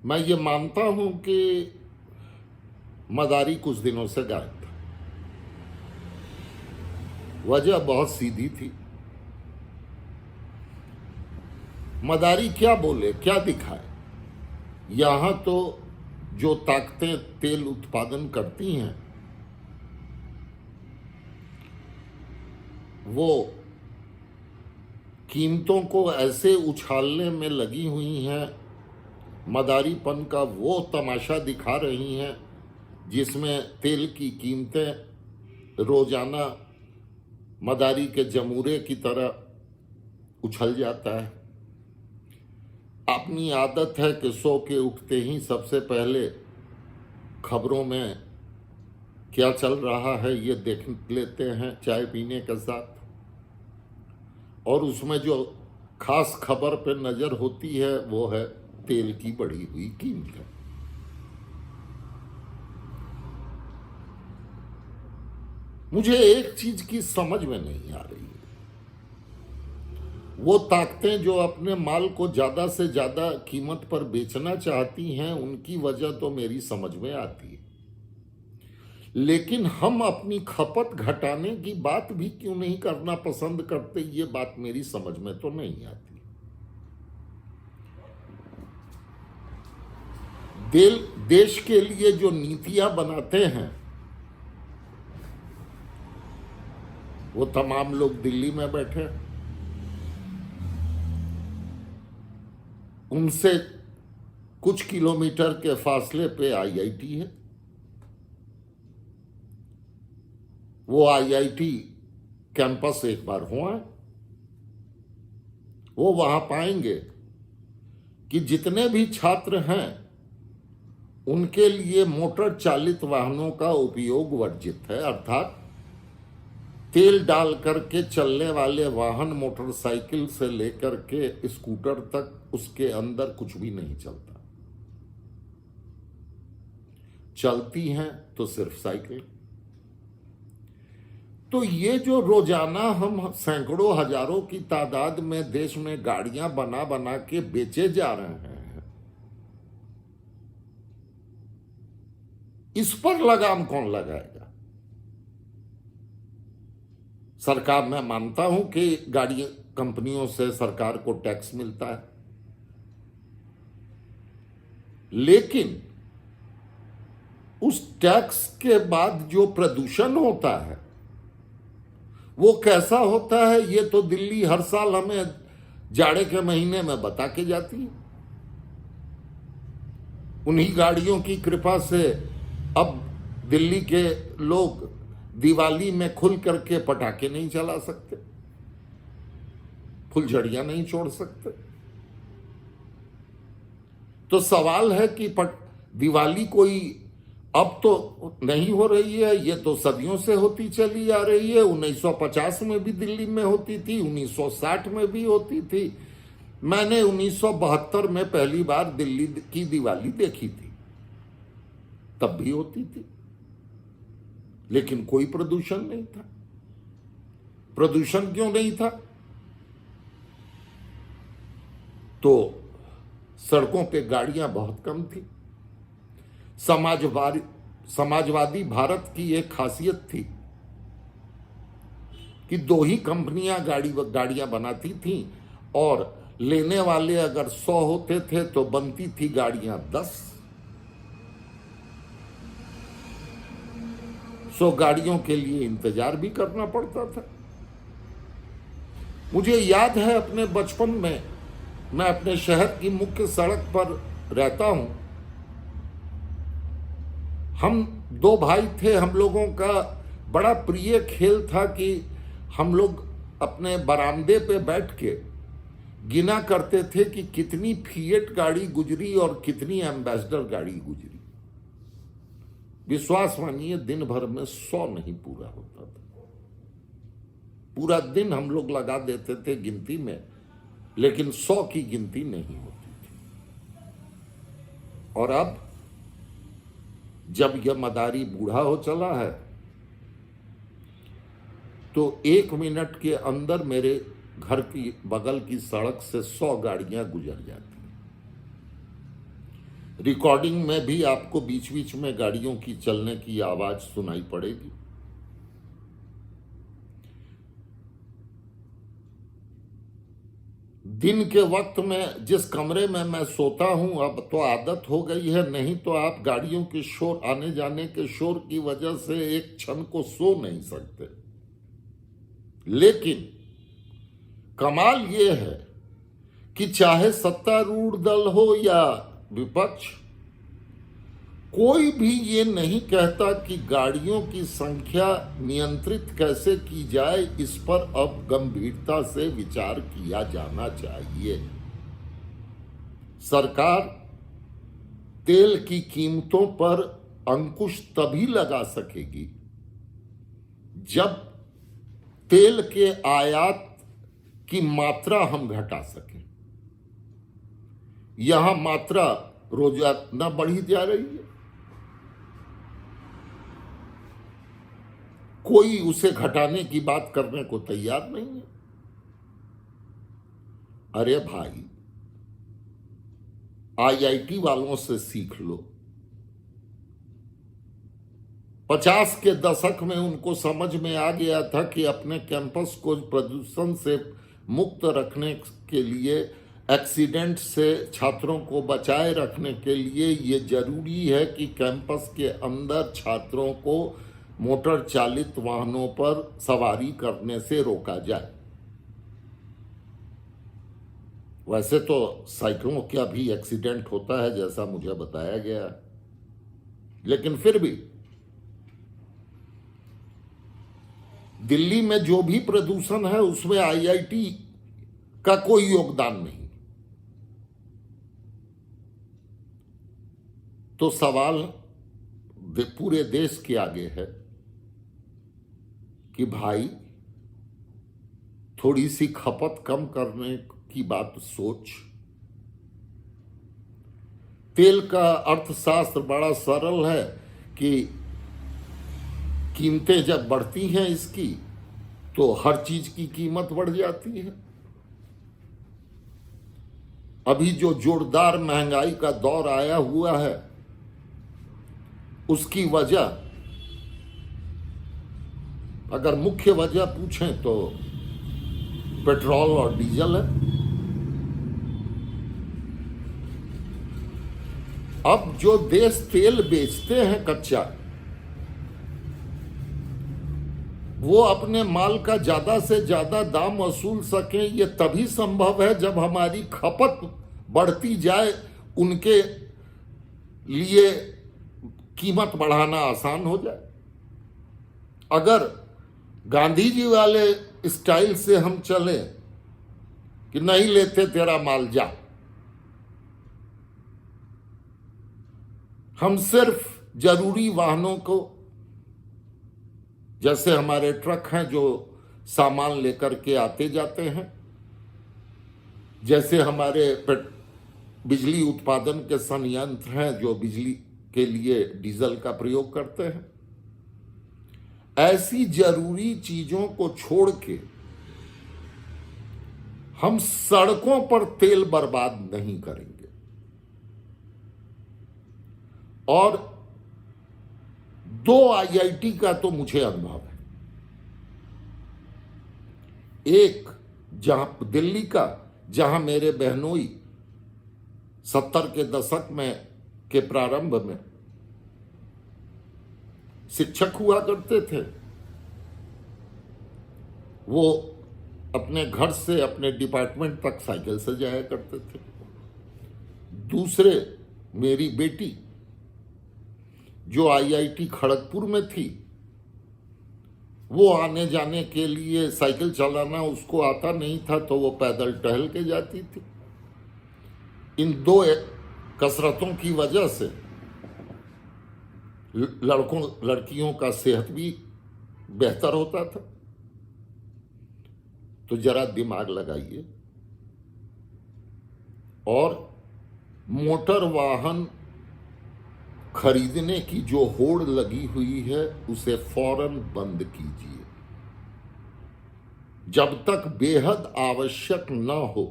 मैं ये मानता हूं कि मदारी कुछ दिनों से गायब था। वजह बहुत सीधी थी। मदारी क्या बोले, क्या दिखाए? यहां तो जो ताकतें तेल उत्पादन करती हैं वो कीमतों को ऐसे उछालने में लगी हुई हैं, मदारीपन का वो तमाशा दिखा रही हैं जिसमें तेल की कीमतें रोजाना मदारी के जमूरे की तरह उछल जाता है। अपनी आदत है कि सो के उठते ही सबसे पहले खबरों में क्या चल रहा है ये देख लेते हैं चाय पीने के साथ, और उसमें जो खास खबर पे नजर होती है वो है तेल की बढ़ी हुई कीमतें। मुझे एक चीज की समझ में नहीं आ रही है, वो ताकतें जो अपने माल को ज्यादा से ज्यादा कीमत पर बेचना चाहती हैं उनकी वजह तो मेरी समझ में आती है, लेकिन हम अपनी खपत घटाने की बात भी क्यों नहीं करना पसंद करते, ये बात मेरी समझ में तो नहीं आती। देश के लिए जो नीतियां बनाते हैं वो तमाम लोग दिल्ली में बैठे, उनसे कुछ किलोमीटर के फासले पे आईआईटी है। वो आईआईटी कैंपस एक बार हुआ है, वो वहां पाएंगे कि जितने भी छात्र हैं उनके लिए मोटर चालित वाहनों का उपयोग वर्जित है, अर्थात तेल डाल करके चलने वाले वाहन मोटरसाइकिल से लेकर के स्कूटर तक उसके अंदर कुछ भी नहीं चलता, चलती हैं तो सिर्फ साइकिल। तो ये जो रोजाना हम सैकड़ों हजारों की तादाद में देश में गाड़ियां बना बना के बेचे जा रहे हैं, इस पर लगाम कौन लगाएगा? सरकार, मैं मानता हूं कि गाड़ी कंपनियों से सरकार को टैक्स मिलता है, लेकिन उस टैक्स के बाद जो प्रदूषण होता है वो कैसा होता है ये तो दिल्ली हर साल हमें जाड़े के महीने में बता के जाती है। उन्हीं गाड़ियों की कृपा से अब दिल्ली के लोग दिवाली में खुल करके पटाखे नहीं चला सकते, फुलझड़ियां नहीं छोड़ सकते। तो सवाल है कि दिवाली कोई अब तो नहीं हो रही है, ये तो सदियों से होती चली आ रही है। 1950 में भी दिल्ली में होती थी, 1960 में भी होती थी। मैंने 1972 में पहली बार दिल्ली की दिवाली देखी थी, तब भी होती थी, लेकिन कोई प्रदूषण नहीं था। प्रदूषण क्यों नहीं था? तो सड़कों पे गाड़ियां बहुत कम थी। समाजवादी भारत की एक खासियत थी कि दो ही कंपनियां गाड़ियां बनाती थीं, और लेने वाले अगर 100 होते थे तो बनती थी गाड़ियां 10। 100 गाड़ियों के लिए इंतजार भी करना पड़ता था। मुझे याद है अपने बचपन में, मैं अपने शहर की मुख्य सड़क पर रहता हूं, हम दो भाई थे, हम लोगों का बड़ा प्रिय खेल था कि हम लोग अपने बरामदे पे बैठ के गिना करते थे कि कितनी फिएट गाड़ी गुजरी और कितनी एम्बेसडर गाड़ी गुजरी। विश्वास मानिए दिन भर में 100 नहीं पूरा होता था। पूरा दिन हम लोग लगा देते थे गिनती में, लेकिन 100 की गिनती नहीं होती थी। और अब जब यह मदारी बूढ़ा हो चला है तो 1 मिनट के अंदर मेरे घर की बगल की सड़क से 100 गाड़ियां गुजर जाती हैं। रिकॉर्डिंग में भी आपको बीच बीच में गाड़ियों की चलने की आवाज सुनाई पड़ेगी। दिन के वक्त में जिस कमरे में मैं सोता हूं, अब तो आदत हो गई है, नहीं तो आप गाड़ियों के शोर, आने जाने के शोर की वजह से एक क्षण को सो नहीं सकते। लेकिन कमाल यह है कि चाहे सत्तारूढ़ दल हो या विपक्ष, कोई भी ये नहीं कहता कि गाड़ियों की संख्या नियंत्रित कैसे की जाए, इस पर अब गंभीरता से विचार किया जाना चाहिए। सरकार तेल की कीमतों पर अंकुश तभी लगा सकेगी जब तेल के आयात की मात्रा हम घटा सकें। यहां मात्रा रोजाना बढ़ी जा रही है, कोई उसे घटाने की बात करने को तैयार नहीं है। अरे भाई, आईआईटी वालों से सीख लो। 50 के दशक में उनको समझ में आ गया था कि अपने कैंपस को प्रदूषण से मुक्त रखने के लिए, एक्सीडेंट से छात्रों को बचाए रखने के लिए ये जरूरी है कि कैंपस के अंदर छात्रों को मोटर चालित वाहनों पर सवारी करने से रोका जाए। वैसे तो साइकिलों का भी एक्सीडेंट होता है जैसा मुझे बताया गया, लेकिन फिर भी दिल्ली में जो भी प्रदूषण है उसमें आईआईटी का कोई योगदान नहीं। तो सवाल पूरे देश के आगे है कि भाई, थोड़ी सी खपत कम करने की बात सोच। तेल का अर्थशास्त्र बड़ा सरल है कि कीमतें जब बढ़ती हैं इसकी, तो हर चीज की कीमत बढ़ जाती है। अभी जो जोरदार महंगाई का दौर आया हुआ है, उसकी वजह, अगर मुख्य वजह पूछें तो पेट्रोल और डीजल है। अब जो देश तेल बेचते हैं कच्चा, वो अपने माल का ज्यादा से ज्यादा दाम वसूल सकें, ये तभी संभव है जब हमारी खपत बढ़ती जाए। उनके लिए कीमत बढ़ाना आसान हो जाए। अगर गांधी जी वाले स्टाइल से हम चले कि नहीं लेते तेरा माल जा, हम सिर्फ जरूरी वाहनों को, जैसे हमारे ट्रक हैं जो सामान लेकर के आते जाते हैं, जैसे हमारे बिजली उत्पादन के संयंत्र हैं जो बिजली के लिए डीजल का प्रयोग करते हैं, ऐसी जरूरी चीजों को छोड़ के हम सड़कों पर तेल बर्बाद नहीं करेंगे। और 2 आईआईटी का तो मुझे अनुभव है। एक जहां दिल्ली का, जहां मेरे बहनोई 70 के दशक में के प्रारंभ में शिक्षक हुआ करते थे। वो अपने घर से अपने डिपार्टमेंट तक साइकिल से जाया करते थे। दूसरे, मेरी बेटी जो आईआईटी खड़गपुर में थी, वो आने जाने के लिए, साइकिल चलाना उसको आता नहीं था तो वो पैदल टहल के जाती थी। इन 2 कसरतों की वजह से लड़कों लड़कियों का सेहत भी बेहतर होता था। तो जरा दिमाग लगाइए और मोटर वाहन खरीदने की जो होड़ लगी हुई है उसे फौरन बंद कीजिए। जब तक बेहद आवश्यक न हो,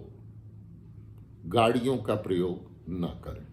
गाड़ियों का प्रयोग न करें।